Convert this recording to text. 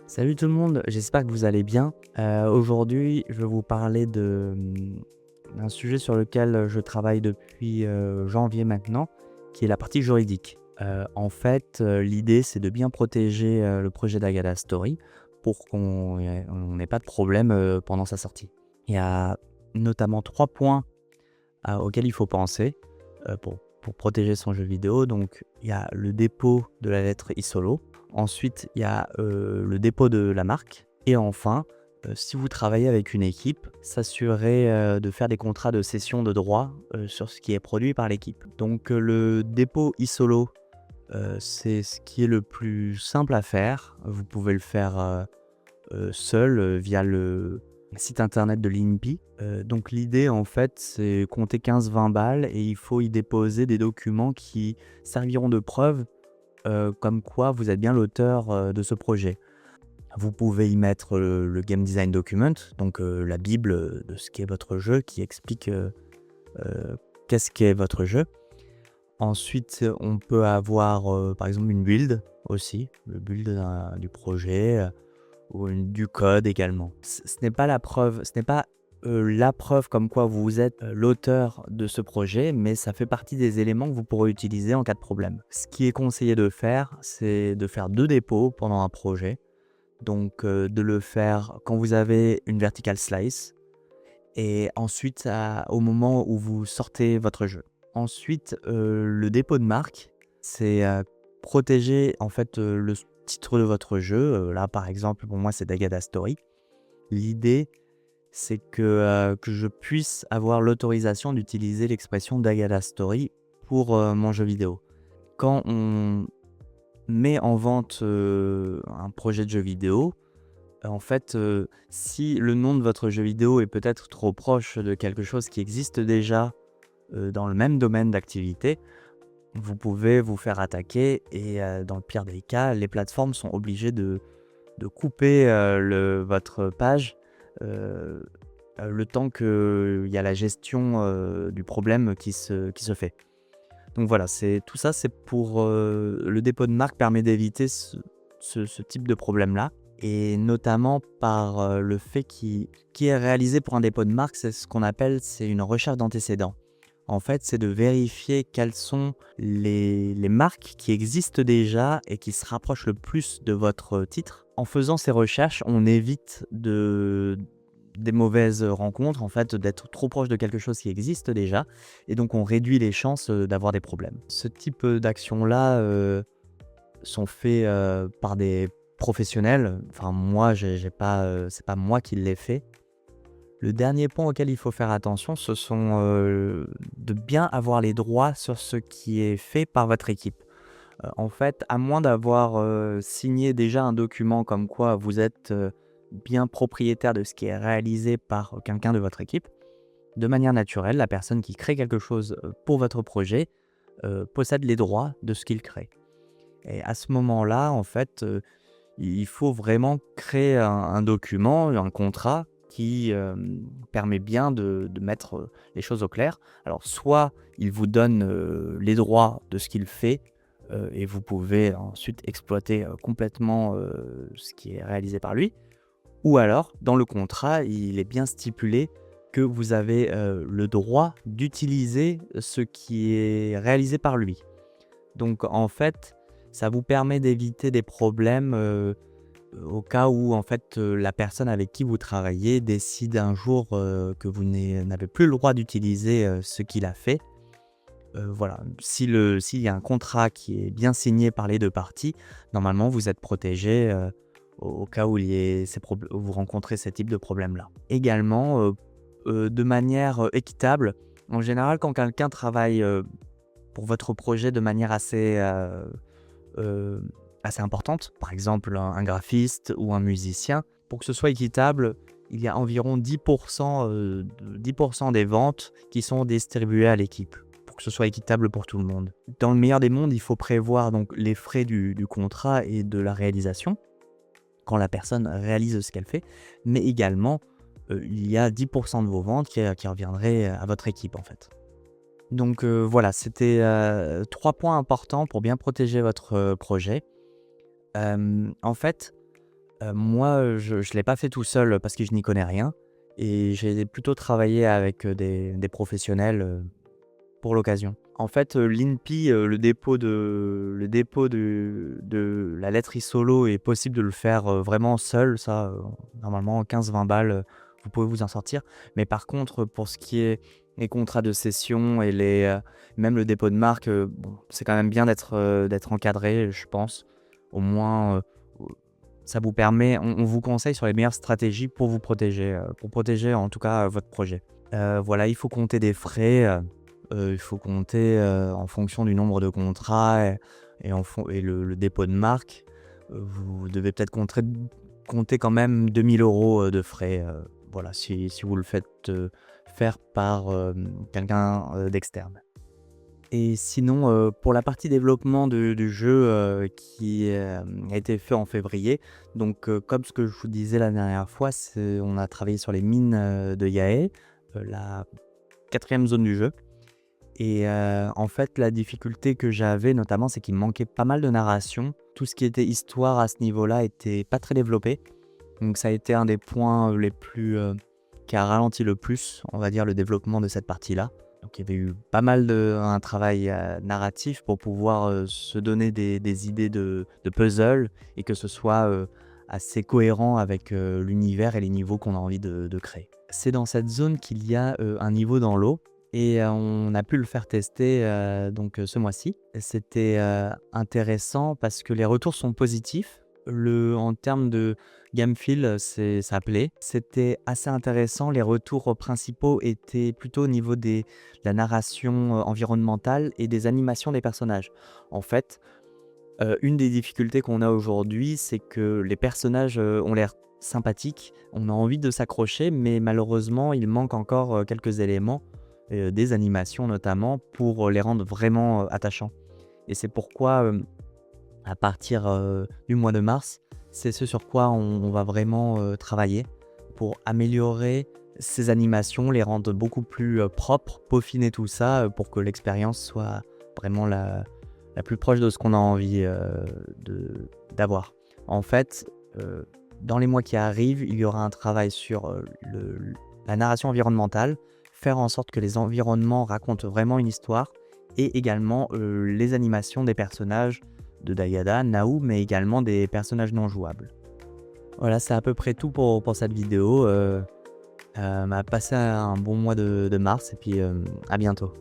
Salut tout le monde, j'espère que vous allez bien. Aujourd'hui, je vais vous parler d'un sujet sur lequel je travaille depuis janvier maintenant, qui est la partie juridique. L'idée, c'est de bien protéger le projet d'Agada Story pour qu'on n'ait pas de problème pendant sa sortie. Il y a notamment 3 points auxquels il faut penser pour protéger son jeu vidéo. Donc, il y a le dépôt de la lettre ISOLO. Ensuite, il y a le dépôt de la marque. Et enfin, si vous travaillez avec une équipe, s'assurer de faire des contrats de cession de droits sur ce qui est produit par l'équipe. Donc, le dépôt ISOLO, c'est ce qui est le plus simple à faire. Vous pouvez le faire seul via le site internet de l'INPI. Donc l'idée en fait c'est compter 15-20 balles et il faut y déposer des documents qui serviront de preuve comme quoi vous êtes bien l'auteur de ce projet. Vous pouvez y mettre le Game Design Document, donc la bible de ce qu'est votre jeu qui explique qu'est-ce qu'est votre jeu. Ensuite, on peut avoir par exemple une build aussi, le build du projet ou du code également. Ce n'est pas la preuve, ce n'est pas la preuve comme quoi vous êtes l'auteur de ce projet, mais ça fait partie des éléments que vous pourrez utiliser en cas de problème. Ce qui est conseillé de faire, c'est de faire 2 dépôts pendant un projet. Donc de le faire quand vous avez une vertical slice et ensuite au moment où vous sortez votre jeu. Ensuite, le dépôt de marque, c'est protéger en fait le titre de votre jeu. Là, par exemple, pour moi, c'est Dagada Story. L'idée, c'est que je puisse avoir l'autorisation d'utiliser l'expression Dagada Story pour mon jeu vidéo. Quand on met en vente un projet de jeu vidéo, si le nom de votre jeu vidéo est peut-être trop proche de quelque chose qui existe déjà dans le même domaine d'activité, vous pouvez vous faire attaquer et dans le pire des cas, les plateformes sont obligées de couper votre page euh, le temps qu'il y a la gestion du problème qui se fait. Donc voilà, tout ça, c'est pour le dépôt de marque permet d'éviter ce type de problème-là. Et notamment par le fait qui est réalisé pour un dépôt de marque, c'est ce qu'on appelle c'est une recherche d'antécédents. En fait, c'est de vérifier quelles sont les marques qui existent déjà et qui se rapprochent le plus de votre titre. En faisant ces recherches, on évite des mauvaises rencontres, en fait, d'être trop proche de quelque chose qui existe déjà, et donc on réduit les chances d'avoir des problèmes. Ce type d'actions-là sont faits par des professionnels. Enfin, moi, j'ai pas, c'est pas moi qui l'ai fait. Le dernier point auquel il faut faire attention, ce sont de bien avoir les droits sur ce qui est fait par votre équipe. En fait, à moins d'avoir signé déjà un document comme quoi vous êtes bien propriétaire de ce qui est réalisé par quelqu'un de votre équipe, de manière naturelle, la personne qui crée quelque chose pour votre projet possède les droits de ce qu'il crée. Et à ce moment-là, en fait, il faut vraiment créer un document, un contrat qui permet bien de mettre les choses au clair. Alors, soit il vous donne les droits de ce qu'il fait et vous pouvez ensuite exploiter complètement ce qui est réalisé par lui. Ou alors, dans le contrat, il est bien stipulé que vous avez le droit d'utiliser ce qui est réalisé par lui. Donc en fait, ça vous permet d'éviter des problèmes au cas où en fait la personne avec qui vous travaillez décide un jour que vous n'avez plus le droit d'utiliser ce qu'il a fait. Voilà, s'il y a un contrat qui est bien signé par les deux parties, normalement vous êtes protégé au cas où vous rencontrez ce type de problème-là. Également, de manière équitable, en général quand quelqu'un travaille pour votre projet de manière assez importante, par exemple un graphiste ou un musicien, pour que ce soit équitable, il y a environ 10%, 10% des ventes qui sont distribuées à l'équipe, pour que ce soit équitable pour tout le monde. Dans le meilleur des mondes, il faut prévoir donc les frais du contrat et de la réalisation, quand la personne réalise ce qu'elle fait, mais également il y a 10% de vos ventes qui reviendraient à votre équipe en fait. Donc voilà, c'était 3 points importants pour bien protéger votre projet. En fait, Moi, je l'ai pas fait tout seul parce que je n'y connais rien et j'ai plutôt travaillé avec, des professionnels, pour l'occasion. En fait, l'INPI, le dépôt de la lettre e-solo est possible de le faire, vraiment seul, ça, normalement 15-20 balles, vous pouvez vous en sortir. Mais par contre, pour ce qui est les contrats de cession et même le dépôt de marque, bon, c'est quand même bien d'être encadré, je pense. Au moins, ça vous permet on vous conseille sur les meilleures stratégies pour protéger en tout cas, votre projet. Voilà, il faut compter des frais, il faut compter, en fonction du nombre de contrats et le dépôt de marque, vous devez peut-être compter quand même 2 000 € de frais, voilà, si vous le faites, faire par, quelqu'un, d'externe. Et sinon, pour la partie développement du jeu, qui, a été fait en février, donc comme ce que je vous disais la dernière fois, on a travaillé sur les mines, de Yae, la quatrième zone du jeu. Et en fait, la difficulté que j'avais notamment, c'est qu'il me manquait pas mal de narration. Tout ce qui était histoire à ce niveau-là était pas très développé. Donc ça a été un des points, les plus, qui a ralenti le plus, on va dire, le développement de cette partie-là. Donc il y avait eu pas mal un travail, narratif pour pouvoir, se donner des idées de puzzle et que ce soit, assez cohérent avec, l'univers et les niveaux qu'on a envie de créer. C'est dans cette zone qu'il y a, un niveau dans l'eau et on a pu le faire tester, donc ce mois-ci. C'était, intéressant parce que les retours sont positifs. En termes de game feel, ça plaît. C'était assez intéressant. Les retours principaux étaient plutôt au niveau de la narration, environnementale et des animations des personnages. En fait, une des difficultés qu'on a aujourd'hui, c'est que les personnages, ont l'air sympathiques. On a envie de s'accrocher, mais malheureusement, il manque encore, quelques éléments, des animations notamment, pour les rendre vraiment, attachants. Et c'est pourquoi, à partir, du mois de mars, c'est ce sur quoi on va vraiment, travailler pour améliorer ces animations, les rendre beaucoup plus, propres, peaufiner tout ça, pour que l'expérience soit vraiment la plus proche de ce qu'on a envie, d'avoir. En fait, dans les mois qui arrivent, il y aura un travail sur, la narration environnementale, faire en sorte que les environnements racontent vraiment une histoire et également, les animations des personnages de Dayada, Naou, mais également des personnages non jouables. Voilà, c'est à peu près tout pour cette vidéo. Passez un bon mois de mars et puis, à bientôt.